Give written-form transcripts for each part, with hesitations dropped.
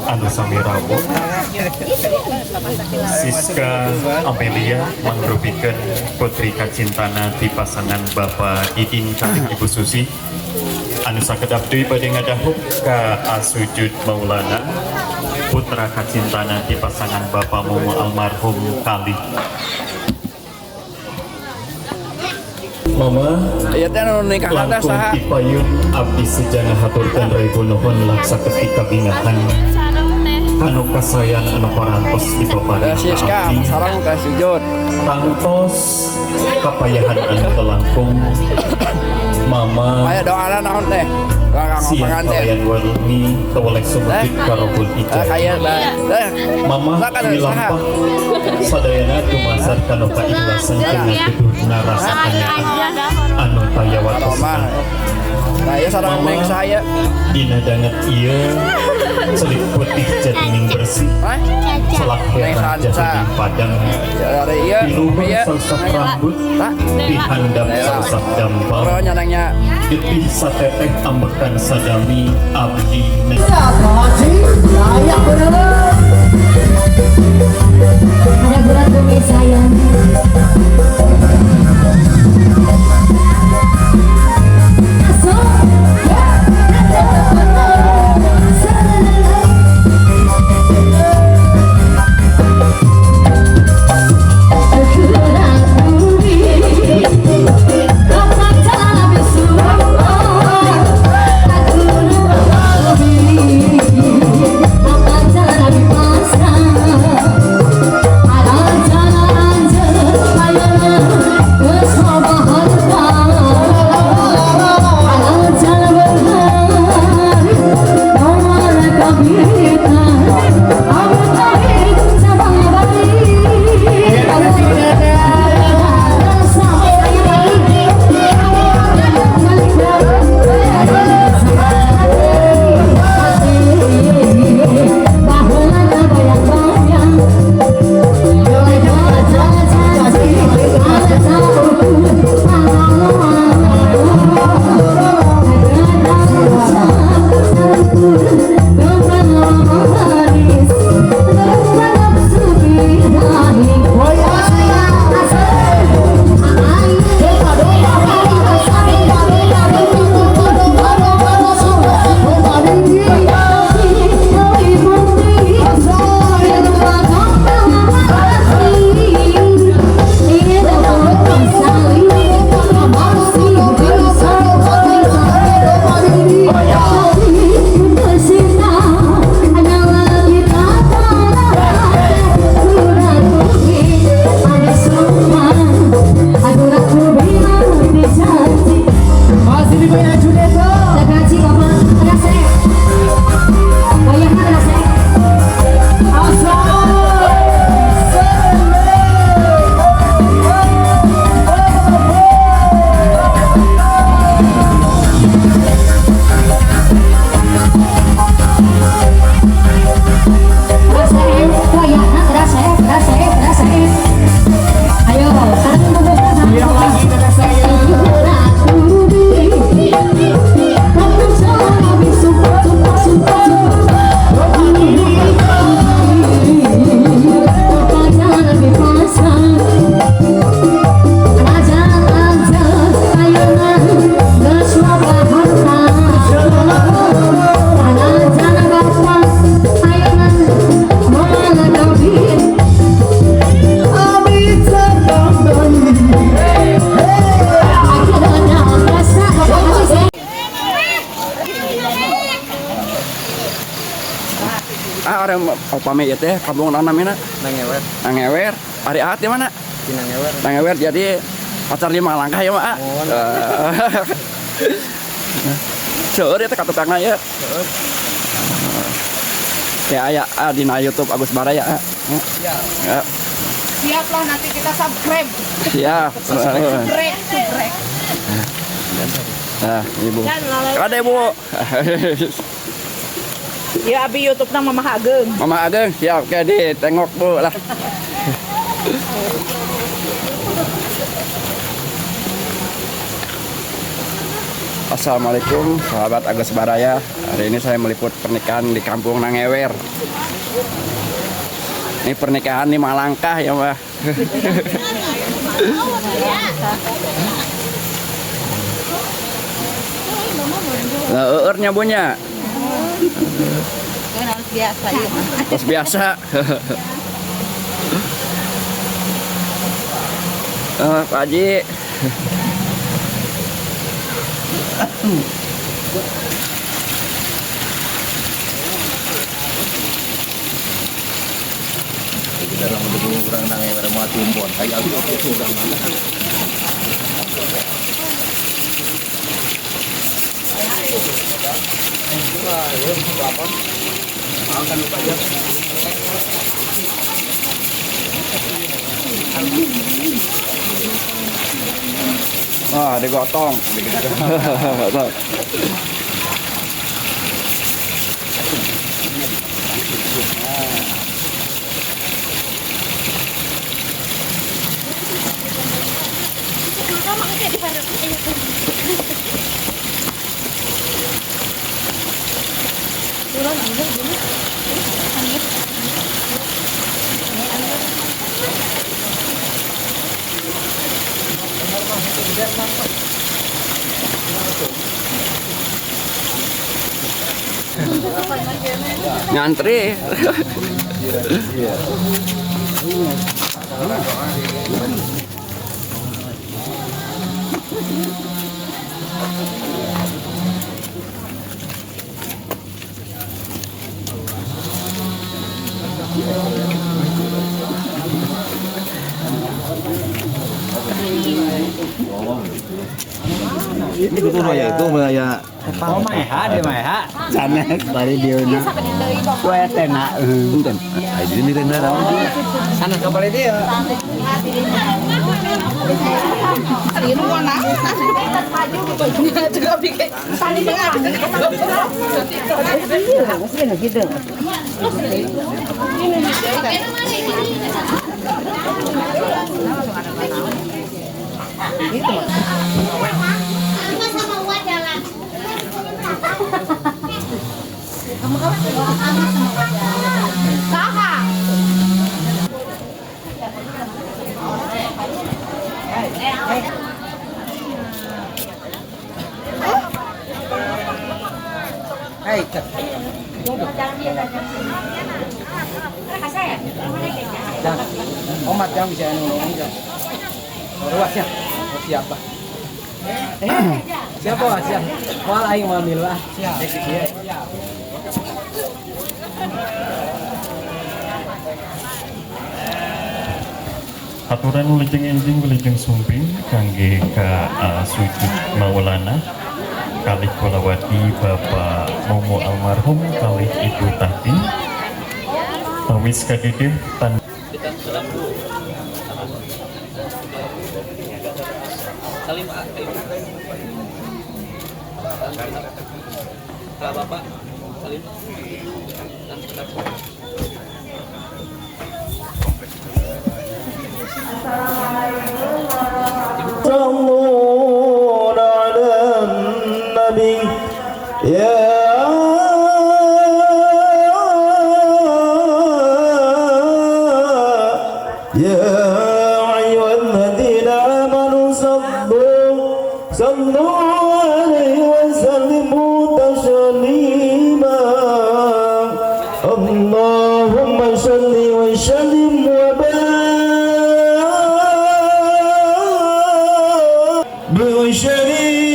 anu sami rawuh Siska Amelia mangrupikeun putri kacintana di pasangan Bapak Iin kali Ibu Susi anu sakedap deui bade ngadahuk ka Asujud Maulana putra kacintana di pasangan Bapak Mumu almarhum kali Mama, iya teh nu nikah nanda langkung saha? tipayun abdi sejana haturkeun raibu nuhun laksa ketika bingahan anu kasayan anu parantos dipaparing Siska, sareng teh sujud. tangtos kapayahan anu telangkung Mama Aya doana naon teh? Kang siang panganten. kalian warumi tewalek sumujud karobul ijah Kaya teh. Mama milampah sadayana dumasar kanu kaikhlasan jeung gedurna rasa kanyaan anu tayawatosna Saya sareng neng saya. dina danget ieu celik putih jadining bersih celak heran jadining padang Dari ieu diluhur ieu. salsap rambut dihandap salsap dampal Kalau nyanangnya getih sateteh ambekan sadami abdi Layak bener. Ada bulan bumi sayang. pame ya teh kampung namanya Nangewer. Nangewer. Hari Ahad di mana? Di Nangewer. Nangewer jadi pacar 5 langkah ya, Mak. Seueur ya teh katetangna ya. Ya aya di YouTube Agus Baraya. Ya. Siaplah nanti kita subscribe. Siap. Subscribe. Nah, Ibu. Ada Ibu. Ya abi YouTube nang Mama Ageng. Mama Ageng, siap ke di tengok Bu lah. Assalamualaikum sahabat Agus Baraya. Hari ini saya meliput pernikahan di Kampung Nangewer. Ini pernikahan di Malangkah ya Mbak. Nah, eurnya punya. Kan harus biasa ya. Terus biasa. Pak Haji. Dalam mendukung orang nang yang ada mati umpon ayo aku itu orang mana Wah, digotong. Ngantri. ini kudu ya itu ya Oh Maiha deh Maiha. sanes bari dieuna Kue tena. punten ayo ini tenda Sana ke balik dia. Di rumah nah. Juga bikin. Tadi Hei, jangan. Omat yang bisa nolong. Ruas ya. Siapa? Siapa Mas? Siap. Mal aing mau ambil lah. Siap. Aturan wilujeng enjing wilujeng sumping kangge ka sujud Maulana kalih kulawati Bapak Momo almarhum kalih Ibu Tati Tawis kadidih tan صلون على النبي يا أيها الذين آمنوا صلوا عليه وسلموا تسليما اللهم صل وسلم وبارك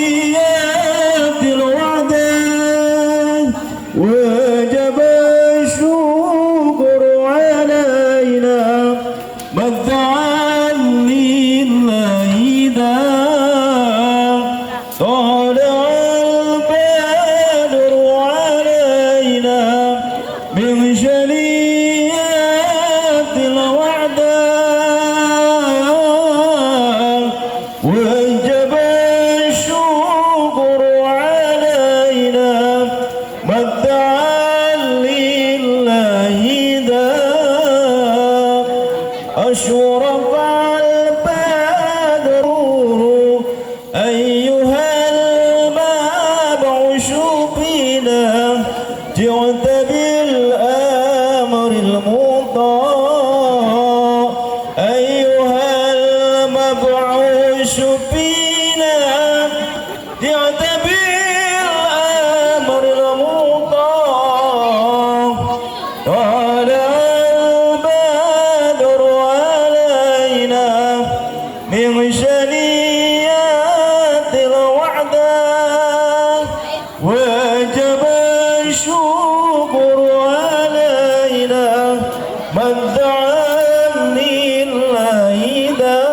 بشريعة الوعدين وجب الشكر علينا من دعا لله إذا طلع البدر علينا من شريعة الوعدين وجب الشكر علينا من دعا لله ذا أشرف البدر أيها الماء المطاع أيها المبعوث فينا تعتبر الأمر المطاع طالع البدر علينا من شنيات الوعدة وجب الشكر علينا من دعا لله داع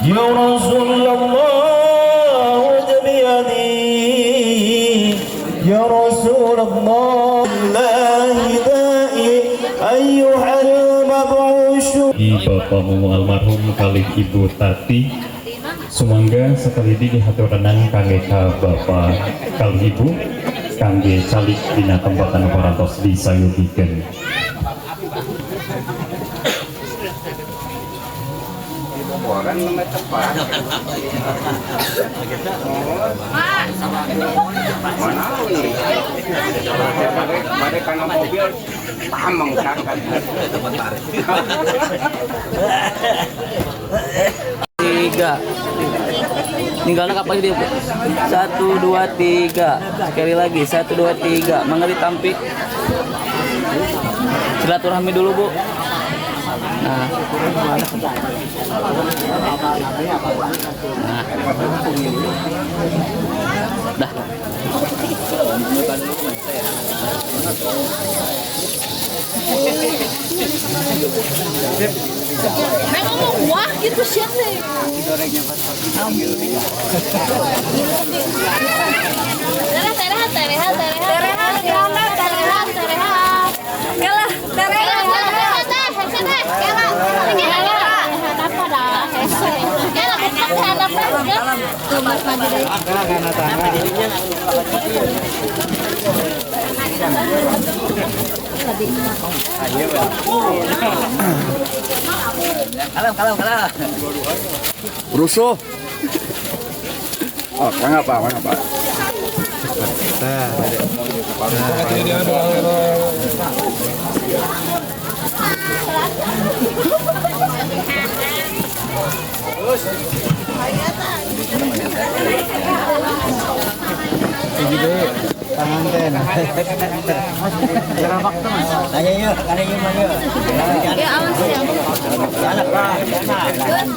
يا رسول الله بيدي يا رسول الله الله داعي أيها المبعوث Di Bapakmu almarhum kali Ibu Tati sumangga sekali di haturanang kangge ka Bapak kali Ibu kangge calik dina tempatan parantos disayugikeun. Orang namanya tepat. Mana ini? Pada karena mobil tamang kan. Tiga. Tinggalnya kapan dia, Bu? 1, 2, 3. Sekali lagi 1, 2, 3. Mangga ditampik. Silaturahmi dulu, Bu. Nah. Dah. Memang mau kuah gitu siapa? Kalah. Rusuh. Oh, mangga Pak.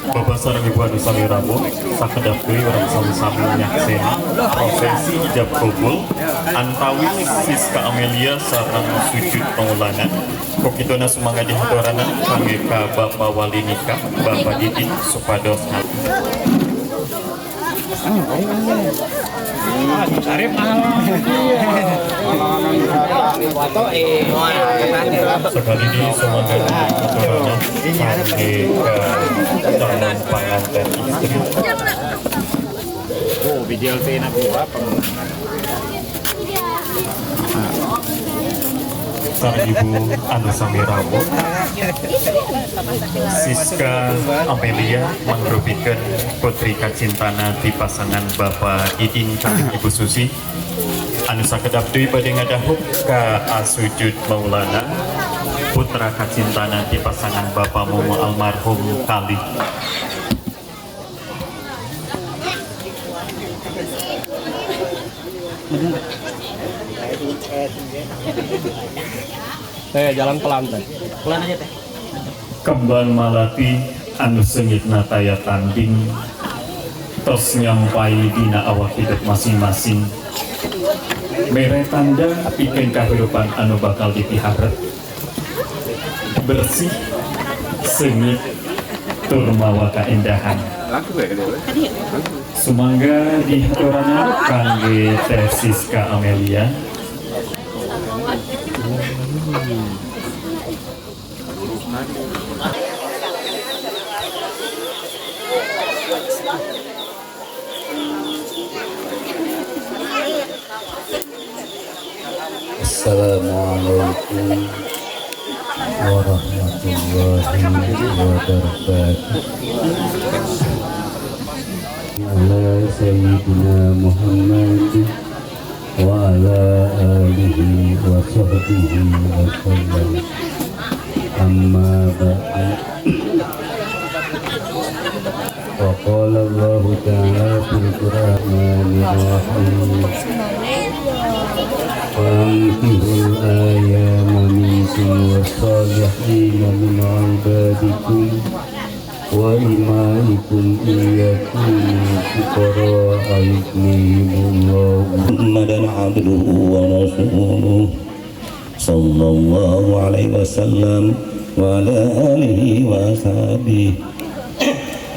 Bapak sareng Ibu anu sami rabu sakedap deui urang sami-sami nyakseni prosesi ijab kabul antawis Siska Amelia sareng sujud pengulanan kokituna sumangga di hatoranan kangge ka Bapak wali nikah Bapak Didin supados sekali ini sumangga di hatoranan kangge ka calon pengantin istri. Oh, video enak apa? Sareng Ibu anu sami rawuh Siska Amelia mangrupikeun putri kacintana di pasangan Bapak Didin kali Ibu Susi anu sakedap deui bade ngadahuk ka Asujud Maulana putra kacintana di pasangan Bapakmu almarhum kali. Jalan pelan teh. Pelan aja, Teh. Kembang malati anu sengitna taya tanding tos nyampai dina awak hidup masing-masing mere tanda pikeun kahirupan anu bakal dipiharep bersih sengit tur mawa kaendahan sumangga di hatoranna kangge Teh Siska Amelia. Assalamualaikum warahmatullahi wabarakatuh. Ala Sayyidina Muhammad وعلى آله وصحبه وسلم أما بعد وقال الله تعالى في القرآن الرحيم وأنكحوا الأيام منكم والصالحين من عبادكم وإمائكم إن يكونوا فقراء يغنيهم الله محمدا عبده ورسوله صلى الله عليه وسلم وعلى آله وأصحابه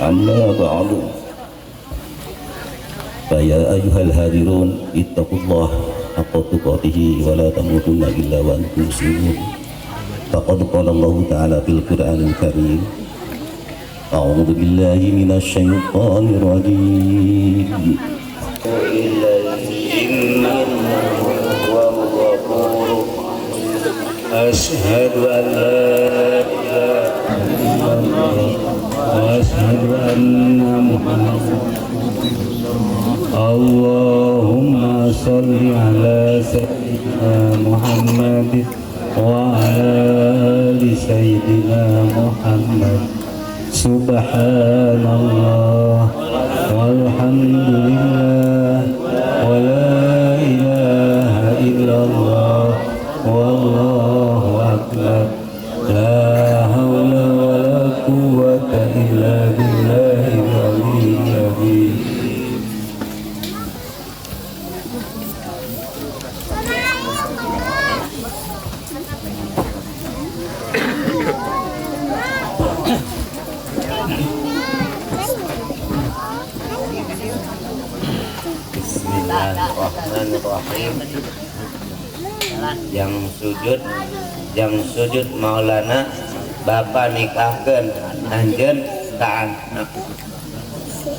أما بعد فيا أيها الهادرون اتقوا الله حق تقاته ولا تموتن إلا وأنتم مسلمون فقد قال الله تعالى في القرآن الكريم أعوذ بالله من الشيطان الرجيم أشهد أن لا إله إلا الله وأشهد أن محمدا اللهم صل على سيدنا محمد وعلى آل سيدنا محمد سبحان الله والحمد لله ولا إله إلا الله والله أكبر لا حول ولا قوة إلا بالله العلي العظيم Bismillahirrahmanirrahim. Yang sujud Maulana Bapak nikahkeun anjeun ka anak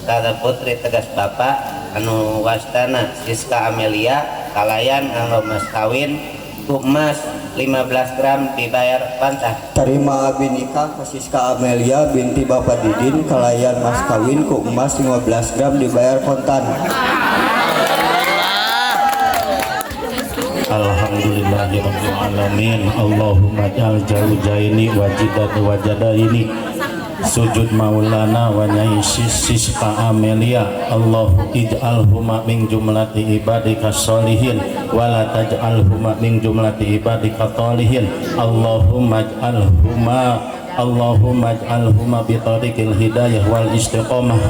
kata putri tegas Bapak anu wastana Siska Amelia kalayan nganggo mas kawin ku emas 15 gram dibayar pantah. Terima abi nikah ke Siska Amelia binti Bapak Didin kalayan mas kawin ku emas 15 gram dibayar kontan. Alhamdulillahirrahmanirrahim. Allahumma ja'al jaujaini wajidat wajadaini sujud Maulana wa nyai Siska Amelia Allahu ij'alhuma min jumlati ibadika sholihin wa la taj'alhuma min jumlati ibadika talihin Allahumma ij'alhuma bi tariqil hidayah wal istiqamah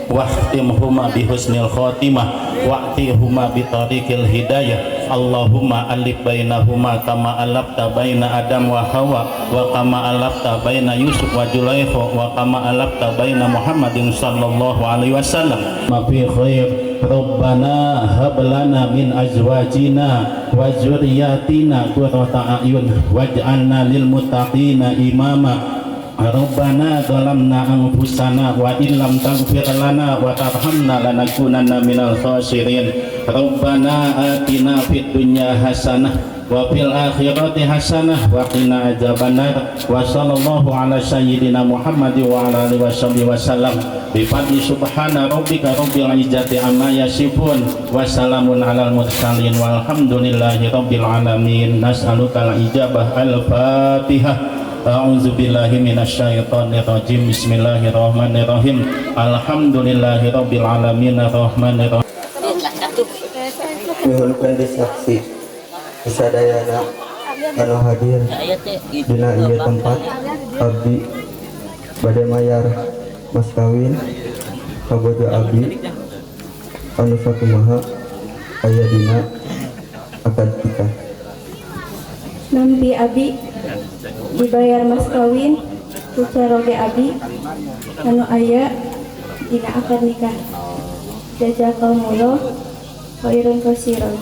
wahtimhuma bi husnil khotimah wa'tihuma bi tariqil hidayah Allahumma alif bainahuma kama alafta baina Adam wa Hawa wa kama alafta baina Yusuf wa Julaikha wa kama alafta baina Muhammadin sallallahu alaihi wasallam ma fi khair Rabbana hab lana min azwajina wa dzurriyyatina qurrata a'yun waj'alna lil muttaqina imama Rabbana zalamna anfusana wa illam taghfir lana wa tarhamna lanakunanna minal khasirin Rabbana atina fid dunya hasanah wa fil akhirati hasanah wa qina adzabannar wa sallallahu ala sayyidina Muhammad wa ala alihi wasallam bi fadli subhana rabbika rabbil izzati amma yasifun wa salamun alal mursalin walhamdulillahi rabbil alamin nas'aluka al ijabah al fatihah. A'udzu billahi minasyaitonir rajim. Bismillahirrahmanirrahim. Alhamdulillahirabbil alamin arrahmanirrahim. Nuhunkeun disaksi sadayana anu hadir dina ieu tempat abdi bade mayar mas kawin ka bojo abdi anu sakumaha aya dina akad nikah. Nampi abdi dibayar mas kawin ku caroge abdi anu aya dina akad nikah. Jazakallahu khairan katsiran.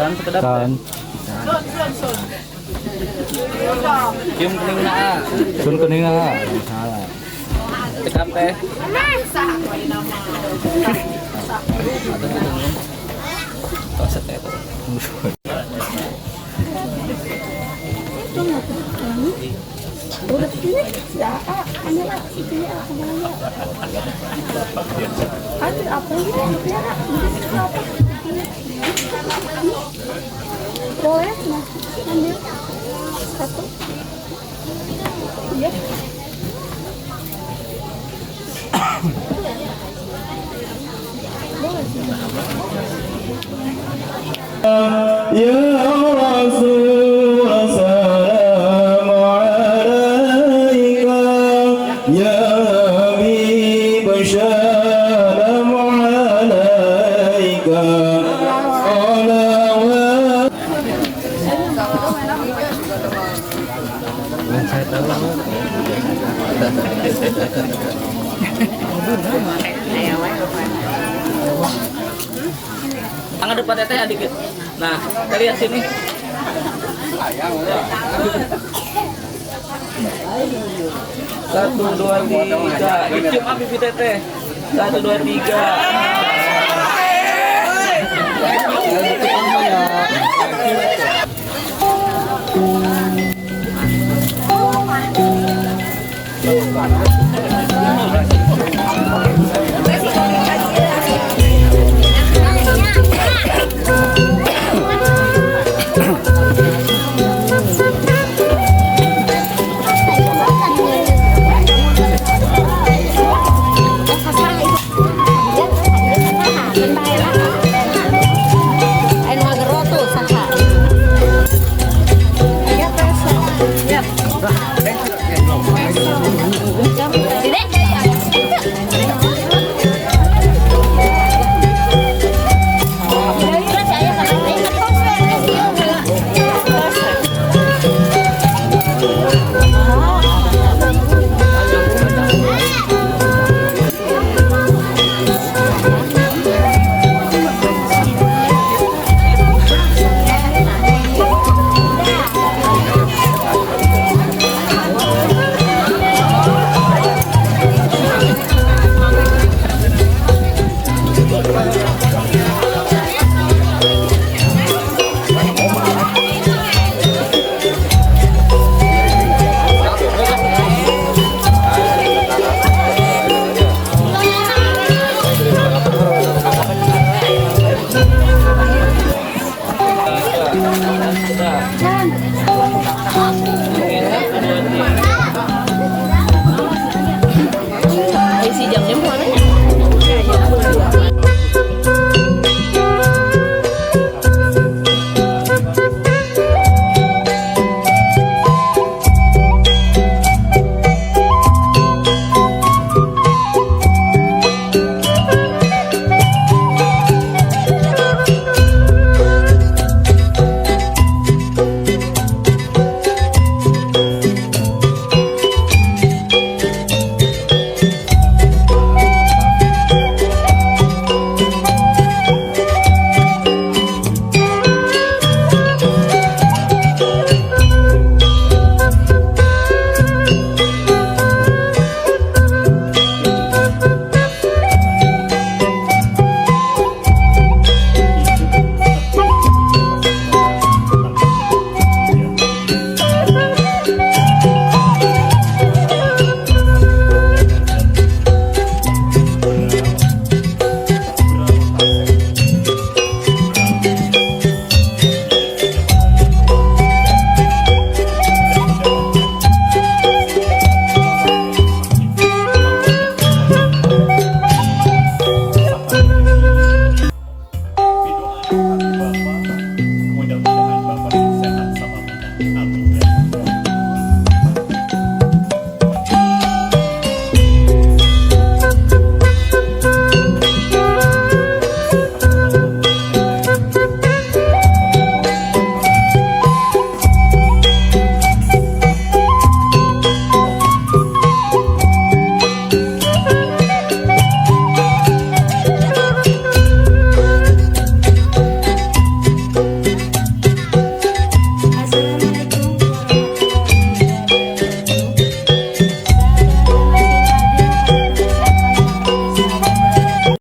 Tan sekedap. Tan. Cium kuning na. Sun kuning na. Salah. Cekap teh. Toset teh. Udah Apa ini? Boleh, nah, ambil satu. Iya. Ya Rasul salam alaika ya Habib salam alaika salawat. Tangan depan teteh adik. Nah, kita lihat sini. Satu, dua, tiga. Cium api teteh. Satu, dua, tiga. Oh,